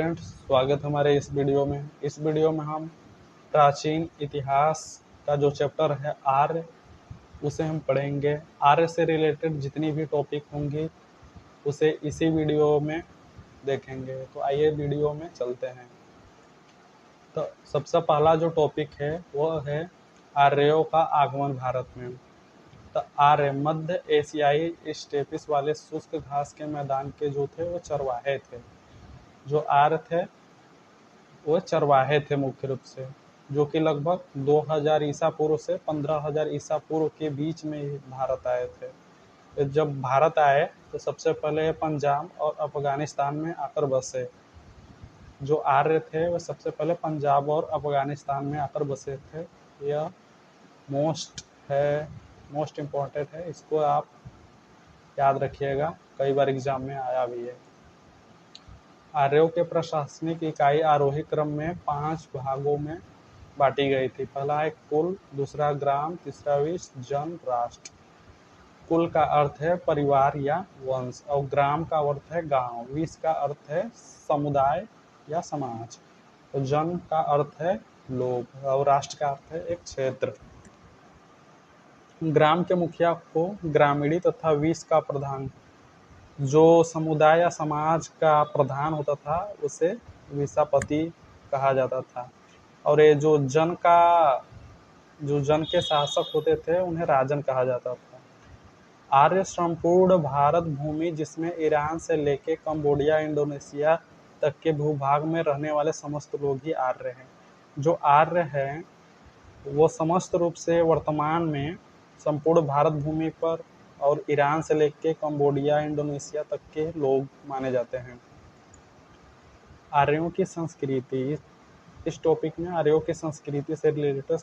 Friends, स्वागत हमारे इस वीडियो में। इस वीडियो में हम प्राचीन इतिहास का जो चैप्टर है आर्य, उसे हम पढ़ेंगे। आर्य से रिलेटेड जितनी भी टॉपिक होंगी उसे इसी वीडियो में देखेंगे। तो आइए वीडियो में चलते हैं। तो सबसे पहला जो टॉपिक है वह है आर्यों का आगमन भारत में। तो आर्य मध्य एशियाई स्टेपिस वाले शुष्क घास के मैदान के जो थे वो चरवाहे थे। जो आर्य थे वो चरवाहे थे मुख्य रूप से, जो कि लगभग 2000 ईसा पूर्व से 15,000 ईसा पूर्व के बीच में ही भारत आए थे। तो जब भारत आए तो सबसे पहले पंजाब और अफगानिस्तान में आकर बसे। जो आर्य थे वो सबसे पहले पंजाब और अफगानिस्तान में आकर बसे थे। यह मोस्ट इम्पोर्टेंट है, इसको आप याद रखिएगा, कई बार एग्जाम में आया भी है। आर्यों के प्रशासनिक इकाई आरोही क्रम में 5 भागों में बांटी गई थी। पहला है कुल, दूसरा ग्राम, तीसरा विष, जन, राष्ट्र। कुल का अर्थ है परिवार या वंश, और ग्राम का अर्थ है गांव, विष का अर्थ है समुदाय या समाज, तो जन का अर्थ है लोग, और राष्ट्र का अर्थ है एक क्षेत्र। ग्राम के मुखिया को ग्रामीणी तथा विष का प्रधान, जो समुदाय या समाज का प्रधान होता था उसे विषापति कहा जाता था। और ये जो जन के शासक होते थे उन्हें राजन कहा जाता था। आर्य संपूर्ण भारत भूमि, जिसमें ईरान से लेके कंबोडिया, इंडोनेशिया तक के भूभाग में रहने वाले समस्त लोग ही आर्य हैं। जो आर्य हैं वो समस्त रूप से वर्तमान में संपूर्ण भारत भूमि पर और ईरान से लेके कंबोडिया, इंडोनेशिया तक के लोग माने जाते हैं। आर्यों की संस्कृति, इस टॉपिक में आर्यों की संस्कृति से रिलेटेड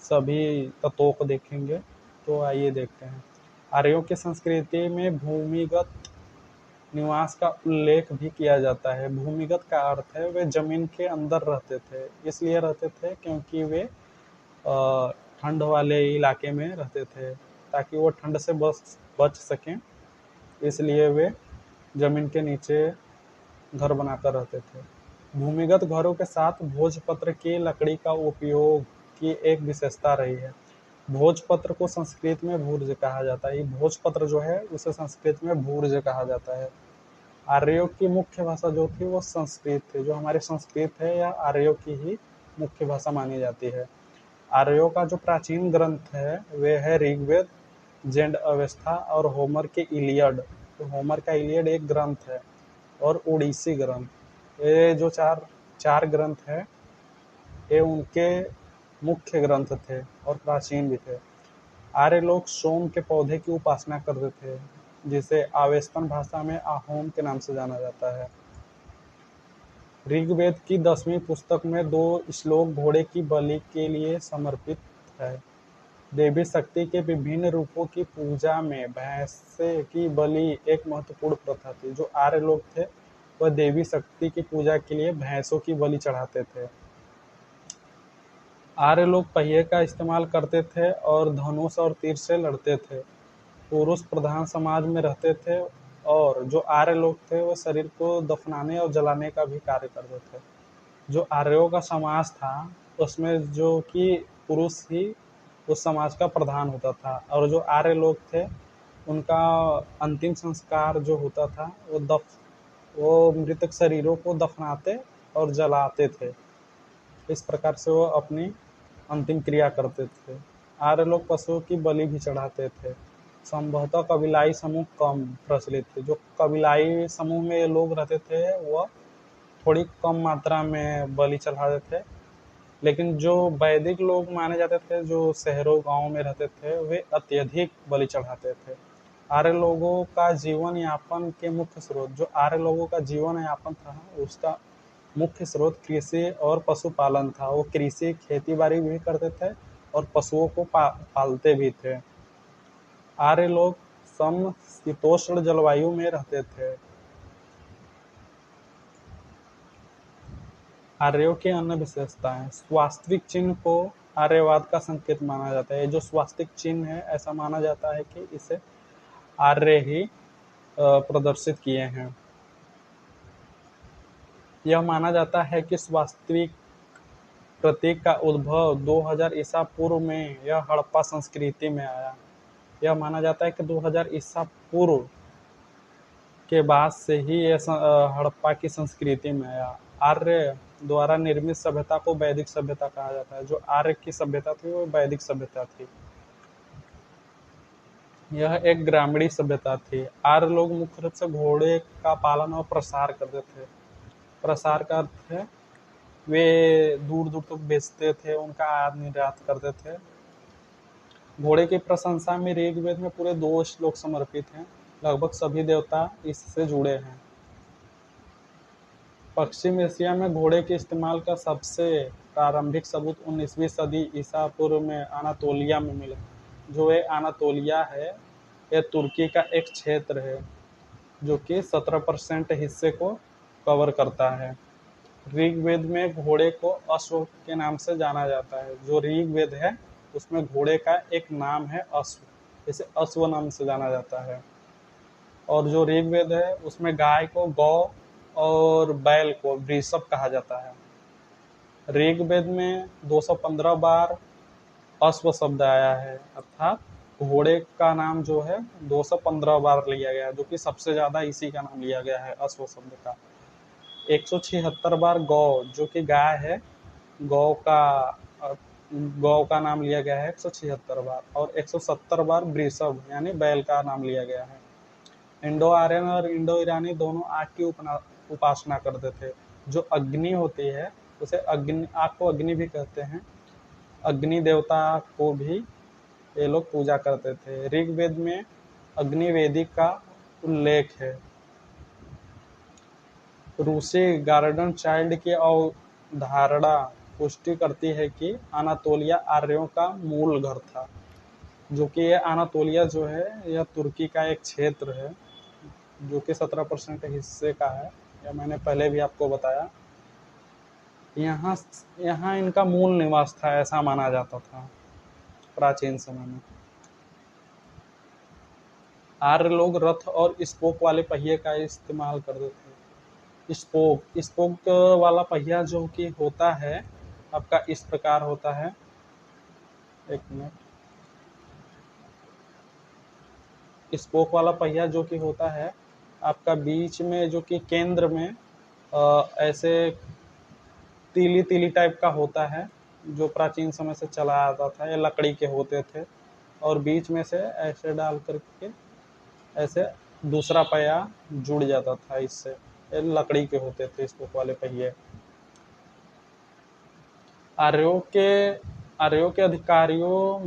सभी तत्वों को देखेंगे। तो आइए देखते हैं। आर्यों की संस्कृति में भूमिगत निवास का उल्लेख भी किया जाता है। भूमिगत का अर्थ है वे जमीन के अंदर रहते थे। इसलिए रहते थे क्योंकि वे ठंड वाले इलाके में रहते थे, ताकि वो ठंड से बच सकें, इसलिए वे जमीन के नीचे घर बनाकर रहते थे। भूमिगत घरों के साथ भोजपत्र की लकड़ी का उपयोग की एक विशेषता रही है। भोजपत्र को संस्कृत में भूर्ज कहा जाता है। भोजपत्र जो है उसे संस्कृत में भूर्ज कहा जाता है। आर्यों की मुख्य भाषा जो थी वो संस्कृत थी। जो हमारी संस्कृत है यह आर्यों की ही मुख्य भाषा मानी जाती है। आर्यों का जो प्राचीन ग्रंथ है वे है ऋग्वेद, जेंड अवस्था और होमर के इलियड। तो होमर का इलियड एक ग्रंथ है, और ओडिसी ग्रंथ। ये जो चार ग्रंथ है ये उनके मुख्य ग्रंथ थे और प्राचीन भी थे। आर्य लोग सोम के पौधे की उपासना करते थे, जिसे आवेस्तन भाषा में आहोम के नाम से जाना जाता है। ऋग्वेद की 10वीं पुस्तक में 2 श्लोक घोड़े की बलि के लिए समर्पित है। देवी शक्ति के विभिन्न रूपों की पूजा में भैंसे की बलि एक महत्वपूर्ण प्रथा थी। जो आर्य लोग थे वह देवी शक्ति की पूजा के लिए भैंसों की बलि चढ़ाते थे। आर्य लोग पहिए का इस्तेमाल करते थे और धनुष और तीर से लड़ते थे। पुरुष प्रधान समाज में रहते थे, और जो आर्य लोग थे वो शरीर को दफनाने और जलाने का भी कार्य करते थे। जो आर्यों का समाज था उसमें जो कि पुरुष ही उस समाज का प्रधान होता था, और जो आर्य लोग थे उनका अंतिम संस्कार जो होता था वो मृतक शरीरों को दफनाते और जलाते थे। इस प्रकार से वो अपनी अंतिम क्रिया करते थे। आर्य लोग पशुओं की बलि भी चढ़ाते थे। संभवतः कबीलाई समूह कम प्रचलित थे। जो कबीलाई समूह में ये लोग रहते थे वह थोड़ी कम मात्रा में बलि चढ़ाते थे, लेकिन जो वैदिक लोग माने जाते थे, जो शहरों गांवों में रहते थे, वे अत्यधिक बलि चढ़ाते थे। आर्य लोगों का जीवन यापन के मुख्य स्रोत, जो आर्य लोगों का जीवन यापन था उसका मुख्य स्रोत कृषि और पशुपालन था। वो कृषि खेती बाड़ी भी करते थे और पशुओं को पालते भी थे। आर्य लोग समशीतोष्ण जलवायु में रहते थे। आर्यों की अन्य विशेषताएं, स्वास्तिक चिन्ह को आर्यवाद का संकेत माना जाता है। जो स्वास्तिक चिन्ह है ऐसा माना जाता है कि इसे आर्य ही प्रदर्शित किए हैं। यह माना जाता है कि वास्तविक प्रतीक का उद्भव 2000 ईसा पूर्व में यह हड़प्पा संस्कृति में आया। यह माना जाता है कि 2000 ईसा पूर्व के बाद से ही यह हड़प्पा की संस्कृति में आया। आर्य द्वारा निर्मित सभ्यता को वैदिक सभ्यता कहा जाता है। जो आर्य की सभ्यता थी वो वैदिक सभ्यता थी। यह एक ग्रामीणी सभ्यता थी। आर्य लोग मुख्य रूप से घोड़े का पालन और प्रसार करते थे। प्रसार का अर्थ है वे दूर दूर तक बेचते थे, उनका आयात निर्यात करते थे। घोड़े की प्रशंसा में ऋग्वेद में पूरे 2 श्लोक समर्पित हैं। लगभग सभी देवता इससे जुड़े हैं। पश्चिम एशिया में घोड़े के इस्तेमाल का सबसे प्रारंभिक सबूत 19वीं सदी ईसा पूर्व में अनातोलिया में मिला। जो ये अनातोलिया है, यह तुर्की का एक क्षेत्र है जो कि 17% हिस्से को कवर करता है। ऋग्वेद में घोड़े को अश्व के नाम से जाना जाता है। जो ऋग्वेद है उसमें घोड़े का एक नाम है अश्व, इसे अश्व नाम से जाना जाता है। और जो ऋग्वेद है उसमें गाय को गौ और बैल को वृषभ कहा जाता है। ऋग्वेद में 215 बार अश्व शब्द आया है, अर्थात घोड़े का नाम जो है 215 बार लिया गया है, जो कि सबसे ज्यादा इसी का नाम लिया गया है अश्व शब्द का। 176 बार गौ जो कि गाय है, गौ का नाम लिया गया है 176 बार। और 170 बार वृषभ यानी बैल का नाम लिया गया है। इंडो आर्यन और इंडो ईरानी दोनों आग की उपासना करते थे। जो अग्नि होती है उसे आग को अग्नि भी कहते हैं। अग्नि देवता को भी ये लोग पूजा करते थे। ऋग्वेद में अग्निवेदी का उल्लेख है। रूसी गार्डन चाइल्ड की अवधारणा पुष्टि करती है कि अनातोलिया आर्यों का मूल घर था। जो कि ये अनातोलिया जो है यह तुर्की का एक क्षेत्र है जो कि 17% हिस्से का है। यह मैंने पहले भी आपको बताया। यहाँ इनका मूल निवास था, ऐसा माना जाता था प्राचीन समय में। आर्य लोग रथ और स्पोक वाले पहिए का इस्तेमाल करते थे। स्पोक वाला पहिया जो कि होता है आपका इस प्रकार होता है। एक मिनट। स्पोक वाला पहिया जो कि होता है आपका बीच में जो कि केंद्र में ऐसे तीली तीली टाइप का होता है, जो प्राचीन समय से चला आता था। ये लकड़ी के होते थे और बीच में से ऐसे डाल करके ऐसे दूसरा पहिया जुड़ जाता था इससे। ये लकड़ी के होते थे स्पोक वाले पहिए। आर्यों के अधिकारियों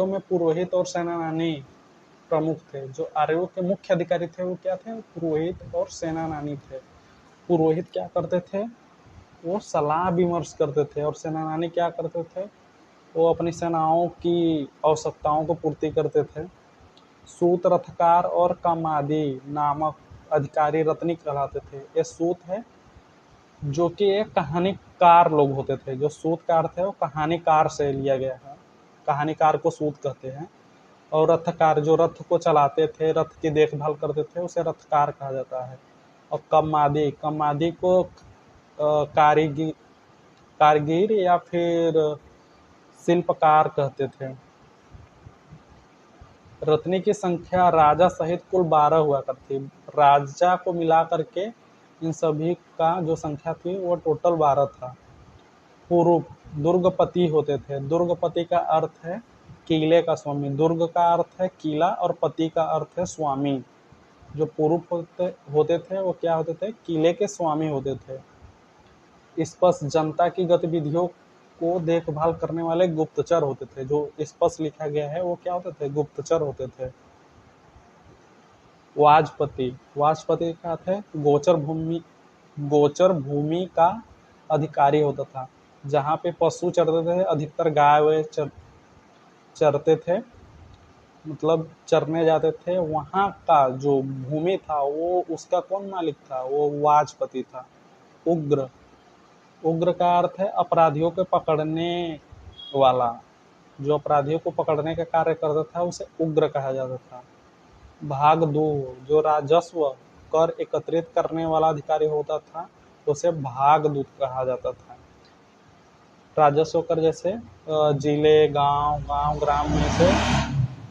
में पुरोहित और सेनानी प्रमुख थे। जो आर्यों के मुख्य अधिकारी थे वो क्या थे? पुरोहित और सेनानी थे। पुरोहित क्या करते थे? वो सलाह विमर्श करते थे। और सेनानी क्या करते थे? वो अपनी सेनाओं की आवश्यकताओं को पूर्ति करते थे। सूत रथकार और कमादी नामक अधिकारी रत्नी कहलाते थे। ये सूत है जो कि एक कहानीकार लोग होते थे। जो सूत का अर्थ है वो कहानीकार से लिया गया है। कहानीकार को सूत कहते हैं। और रथकार जो रथ को चलाते थे, रथ की देखभाल करते थे, उसे रथकार कहा जाता है। और कमादी को कारीगिर या फिर शिल्पकार कहते थे। रत्नी की संख्या राजा सहित कुल 12 हुआ करती। राजा को मिला करके इन सभी का जो संख्या थी वो टोटल 12 था। पुरुष दुर्गपति होते थे। दुर्गपति का अर्थ है किले का स्वामी। दुर्ग का अर्थ है किला और पति का अर्थ है स्वामी। जो पुरुष होते थे वो क्या होते थे? किले के स्वामी होते थे। स्पष्ट जनता की गतिविधियों को देखभाल करने वाले गुप्तचर होते थे। जो स्पष्ट लिखा गया है वो क्या होते थे? गुप्तचर होते थे। वाजपति का अर्थ है गोचर भूमि का अधिकारी होता था। जहाँ पे पशु चरते थे, अधिकतर गाय चरते थे, मतलब चरने जाते थे, वहाँ का जो भूमि था वो उसका कौन मालिक था? वो वाजपति था। उग्र का अर्थ है अपराधियों को पकड़ने वाला। जो अपराधियों को पकड़ने का कार्य करता था उसे उग्र कहा जाता था। भाग 2 जो राजस्व कर एकत्रित करने वाला अधिकारी होता था उसे भागदूत कहा जाता था। राजस्व कर जैसे जिले, गांव ग्राम में से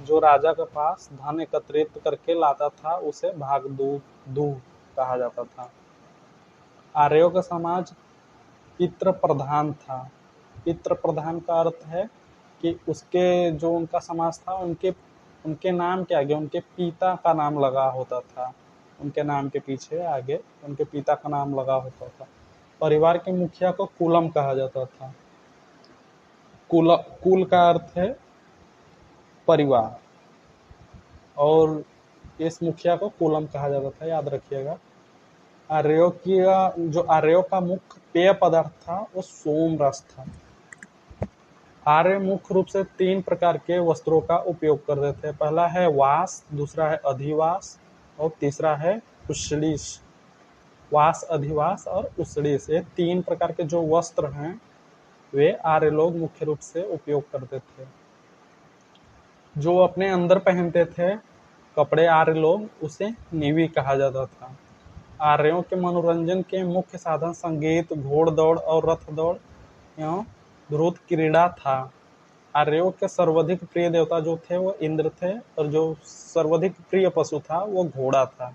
जो राजा के पास धन एकत्रित करके लाता था उसे भागदूत कहा जाता था। आर्यों का समाज पितृ प्रधान था। पितृ प्रधान का अर्थ है कि उसके जो उनका समाज था उनके उनके नाम के आगे उनके पिता का नाम लगा होता था। उनके नाम के पीछे आगे उनके पिता का नाम लगा होता था। परिवार के मुखिया को कुलम कहा जाता था। कुल का अर्थ है परिवार और इस मुखिया को कुलम कहा जाता था, याद रखिएगा। आर्यों का मुख्य पेय पदार्थ था वो सोम रस था। आर्य मुख्य रूप से 3 प्रकार के वस्त्रों का उपयोग करते थे। पहला है वास, दूसरा है अधिवास और तीसरा है उषडीस। वास, अधिवास और उषडीस, ये 3 प्रकार के जो वस्त्र हैं वे आर्य लोग मुख्य रूप से उपयोग करते थे। जो अपने अंदर पहनते थे कपड़े आर्य लोग, उसे निवि कहा जाता था। आर्यों के मनोरंजन के मुख्य साधन संगीत, घोड़दौड़ और रथ दौड़ एवं द्रुत क्रीड़ा था। आर्यों के सर्वाधिक प्रिय देवता जो थे वो इंद्र थे और जो सर्वाधिक प्रिय पशु था वो घोड़ा था।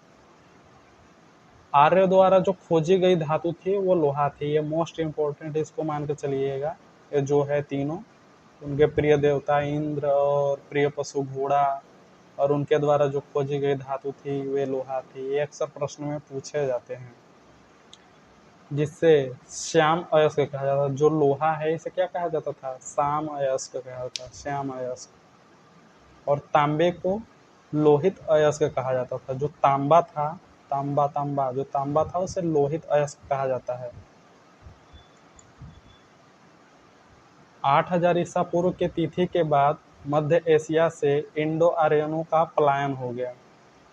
आर्यों द्वारा जो खोजी गई धातु थी वो लोहा थी। ये मोस्ट इम्पोर्टेंट, इसको मान के चलिएगा। ये जो है तीनों, उनके प्रिय देवता इंद्र और प्रिय पशु घोड़ा और उनके द्वारा जो खोजी गई धातु थी वे लोहा थी। ये अक्सर प्रश्न में पूछे जाते हैं। जिससे श्याम अयस्क कहा जाता था। जो लोहा है इसे क्या कहा जाता था? श्याम अयस्क कहा जाता था, श्याम अयस्क। और तांबे को लोहित अयस्क कहा जाता था। जो तांबा था, जो तांबा था उसे लोहित अयस्क कहा जाता है। 8000 ईसा पूर्व के तिथि के बाद मध्य एशिया से इंडो आर्यनों का पलायन हो गया।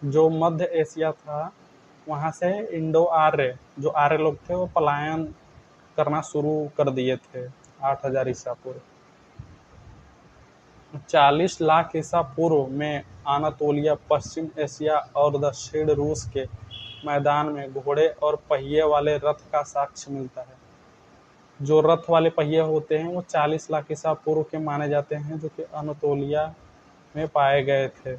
जो मध्य एशिया था वहां से इंडो आर्य, जो आर्य लोग थे वो पलायन करना शुरू कर दिए थे 8000 ईसा पूर्व। 40 लाख ईसा पूर्व में अनातोलिया, पश्चिम एशिया और दक्षिण रूस के मैदान में घोड़े और पहिए वाले रथ का साक्ष्य मिलता है। जो रथ वाले पहिए होते हैं वो 40 लाख ईसा पूर्व के माने जाते हैं, जो कि अनातोलिया में पाए गए थे।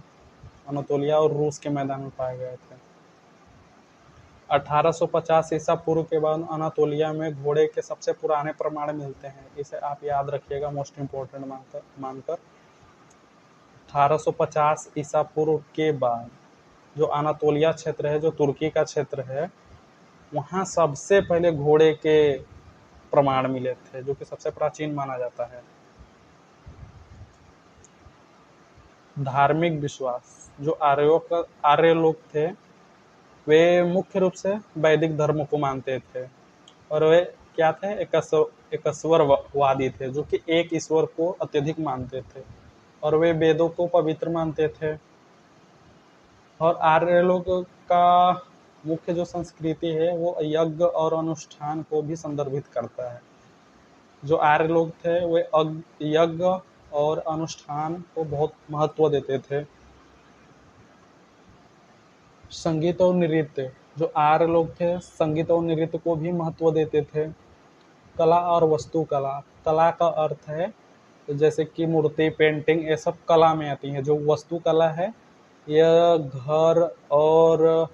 अनातोलिया और रूस के मैदान में पाए गए थे। 1850 ईसा पूर्व के बाद अनातोलिया में घोड़े के सबसे पुराने प्रमाण मिलते हैं। इसे आप याद रखिएगा, मोस्ट इम्पोर्टेंट मानकर। 1850 ईसा पूर्व के बाद जो अनातोलिया क्षेत्र है, जो तुर्की का क्षेत्र है, वहाँ सबसे पहले घोड़े के प्रमाण मिले थे, जो कि सबसे प्राचीन माना जाता है। धार्मिक विश्वास, जो आर्य लोग थे वे मुख्य रूप से वैदिक धर्म को मानते थे और वे क्या थे? एकस्वरवादी थे, जो कि एक ईश्वर को अत्यधिक मानते थे और वे वेदों को पवित्र मानते थे। और आर्य लोग का मुख्य जो संस्कृति है वो यज्ञ और अनुष्ठान को भी संदर्भित करता है। जो आर्य लोग थे वे यज्ञ और अनुष्ठान को बहुत महत्व देते थे। संगीत और नृत्य, जो आर्य लोग थे संगीत और नृत्य को भी महत्व देते थे। कला और वस्तुकला, कला का अर्थ है जैसे कि मूर्ति, पेंटिंग, ये सब कला में आती है। जो वस्तुकला है यह घर और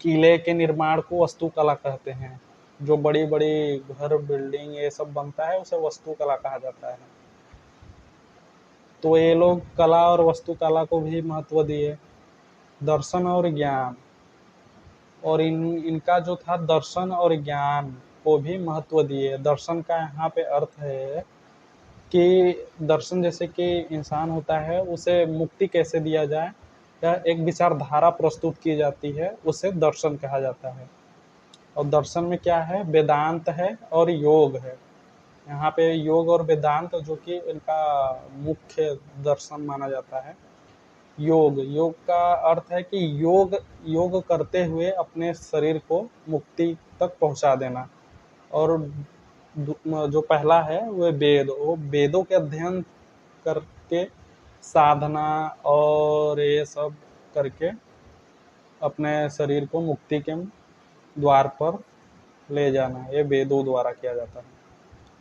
किले के निर्माण को वस्तुकला कहते हैं। जो बड़ी बड़ी घर, बिल्डिंग ये सब बनता है उसे वस्तुकला कहा जाता है। तो ये लोग कला और वस्तुकला को भी महत्व दिए। दर्शन और ज्ञान, और इनका जो था दर्शन और ज्ञान को भी महत्व दिए। दर्शन का यहाँ पे अर्थ है कि दर्शन जैसे कि इंसान होता है उसे मुक्ति कैसे दिया जाए या एक विचारधारा प्रस्तुत की जाती है, उसे दर्शन कहा जाता है। और दर्शन में क्या है? वेदांत है और योग है। यहाँ पे योग और वेदांत जो कि इनका मुख्य दर्शन माना जाता है। योग का अर्थ है कि योग करते हुए अपने शरीर को मुक्ति तक पहुंचा देना। और जो पहला है वो वेदों के अध्ययन करके, साधना और ये सब करके अपने शरीर को मुक्ति के द्वार पर ले जाना, ये वेदों द्वारा किया जाता है।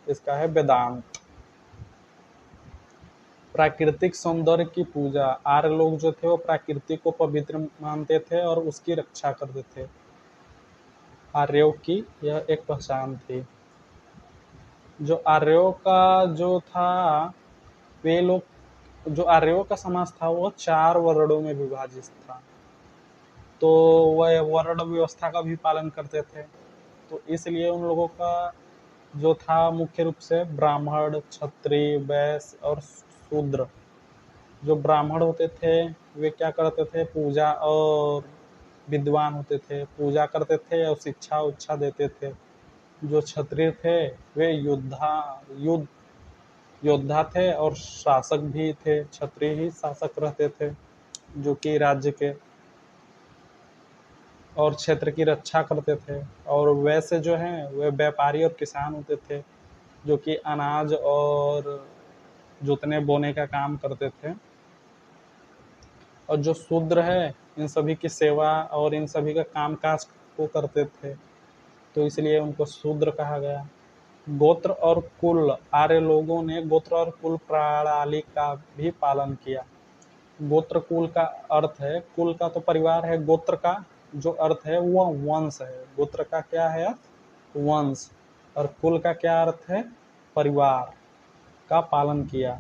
इसका है वेदांत। प्राकृतिक सौंदर्य की पूजा, आर्य लोग जो थे वो प्रकृति को पवित्र मानते थे और उसकी रक्षा करते थे। आर्यों की यह एक पहचान थी। जो आर्यों का जो था, वे लोग, जो आर्यों का समाज था वो 4 वर्णों में विभाजित था, तो वह वर्ण व्यवस्था का भी पालन करते थे। तो इसलिए उन लोगों का जो था मुख्य रूप से ब्राह्मण, क्षत्रिय, वैश्य और शूद्र। जो ब्राह्मण होते थे वे क्या करते थे, पूजा और विद्वान होते थे, पूजा करते थे और शिक्षा उच्छा देते थे। जो क्षत्रिय थे वे योद्धा थे और शासक भी थे, क्षत्रिय ही शासक रहते थे जो कि राज्य के और क्षेत्र की रक्षा करते थे। और वैसे जो हैं वे व्यापारी और किसान होते थे जो कि अनाज और जोतने बोने का काम करते थे। और जो शूद्र है इन सभी की सेवा और इन सभी का कामकाज को करते थे, तो इसलिए उनको शूद्र कहा गया। गोत्र और कुल, आर्य लोगों ने गोत्र और कुल प्रणाली का भी पालन किया। गोत्र कुल का अर्थ है, कुल का तो परिवार है, गोत्र का जो अर्थ है वो वंश है। गोत्र का क्या है अर्थ, वंश, और कुल का क्या अर्थ है, परिवार का पालन किया,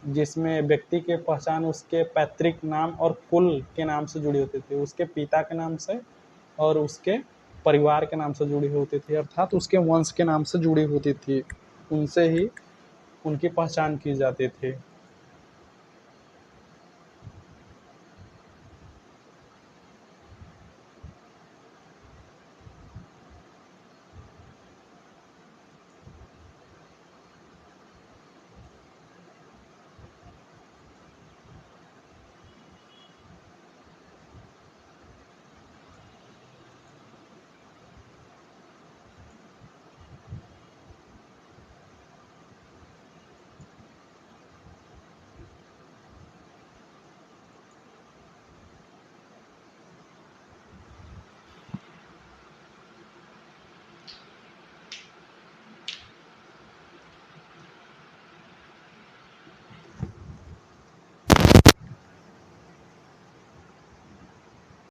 जिसमें व्यक्ति के पहचान उसके पैतृक नाम और कुल के नाम से जुड़ी होती थी, उसके पिता के नाम से और उसके परिवार के नाम से जुड़ी होती थी, अर्थात उसके वंश के नाम से जुड़ी होती थी। उनसे ही उनकी पहचान की जाती थी।